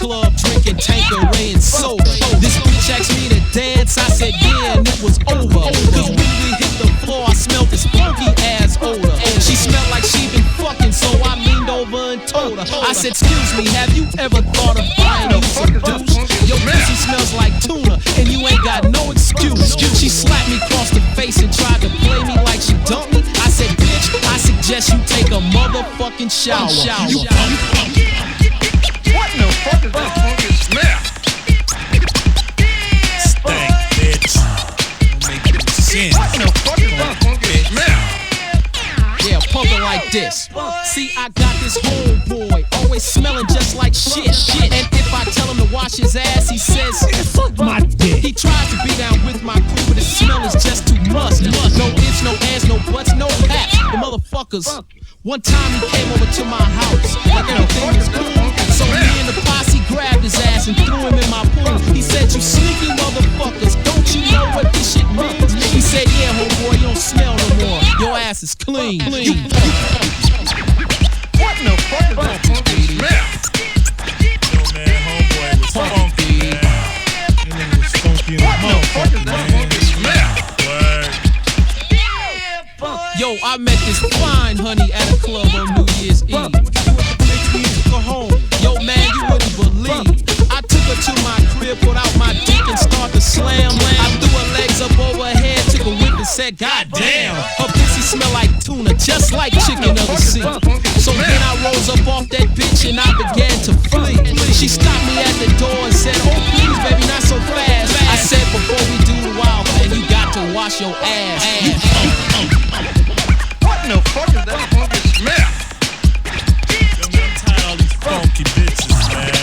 club drinking Tanqueray and soda. This bitch asked me to dance, I said yeah, and it was over. Cause when we hit the floor, I smelled this funky ass odor. She smelled like she been fucking, so I leaned over and told her. I said, excuse me, have you ever thought of buying you some douche? Your pussy smells like tuna, and you ain't got no excuse. She slapped me across the face and tried to play me like she dumped me. I said, bitch, I suggest you take a motherfucking shower. What in the fuck is that funky smell? Stank, bitch. Don't make no sense. What in the fuck is that funky smell? Yeah, pumping like this. See, I got this homeboy, always smelling just like shit. And if I tell him to wash his ass, he says, fuck my dick. He tries to be down with my crew, but his smell is just too much. No ifs, no ands, no buts, no caps. The motherfuckers. One time he came over to my house, like everything was cool. So me and the posse grabbed his ass and threw him in my pool. He said, you sneaky motherfuckers, don't you know what this shit means? He said, yeah, homeboy, you don't smell no more. Your ass is clean. What in the fuck is that funky smell? Yo, man, homeboy was funky, man. That nigga was funky in the motherfucker, man. Word. Yo, I met this fine honey at a club on New Year's Eve. We took her home. Yo, man, you wouldn't believe. I took her to my crib, put out my dick and started to slam. I threw her legs up over her head, took a whip and said, God damn. Her pussy smell like tuna, just like chicken of the sea. So then I rose up off that bitch and I began to flee. She stopped me at the door and said, oh please baby, not so fast. I said, before we do the wild thing, you got to wash your ass. What in the fuck is that funky smell? Yo, man, I'm tired of all these funky bitches, man.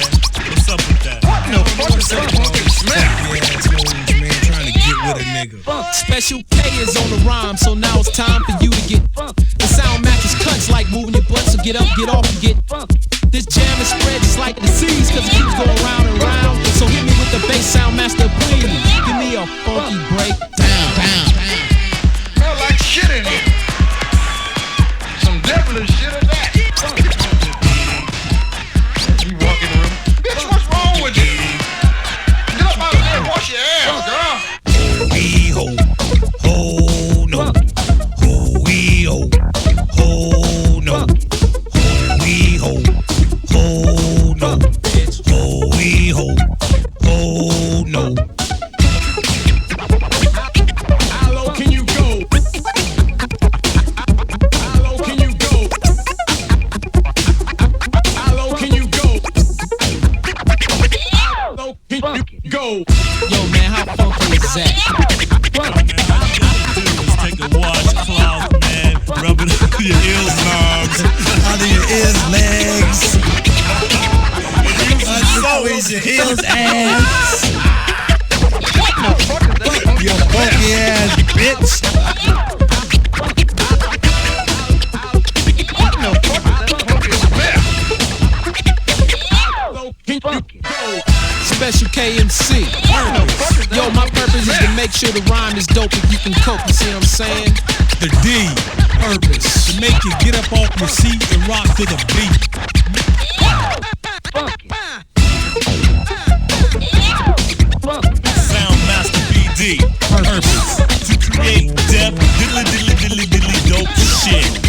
What's up with that? What in the fuck is that funky smell? Yeah, man, trying to get with a nigga. Special K is on the rhyme, so now it's time for you to get. The sound matches cuts like moving your butt, so get up, get off, and get. This jam is spread just like the seas, cause it keeps going round and round. So hit me with the bass sound master, please. Give me a funky break. Down. Smell like shit in here. Some devilish shit of that. You walk in the room. Bitch, what's wrong with you? Get up out of there and wash your ass, girl. Ho, ho, no. Ho, ho, no. Ho, no. Ho, no. How low can you go? How low can you go? How low can you go? How low can you go? Yo, man, how funky is that? Man, all you do is take a washcloth, man, rub it under your ears, knobs, under your ears, legs. Squeeze your heels, ass. You funky ass bitch. What in the fuck is that funky smell? Special KMC. Yo, my purpose is to make sure the rhyme is dope if you can cope. You see what I'm saying? The D, purpose, to make you get up off your seat and rock to the beat. Sound Master BD, purpose, to create depth, diddly dope shit.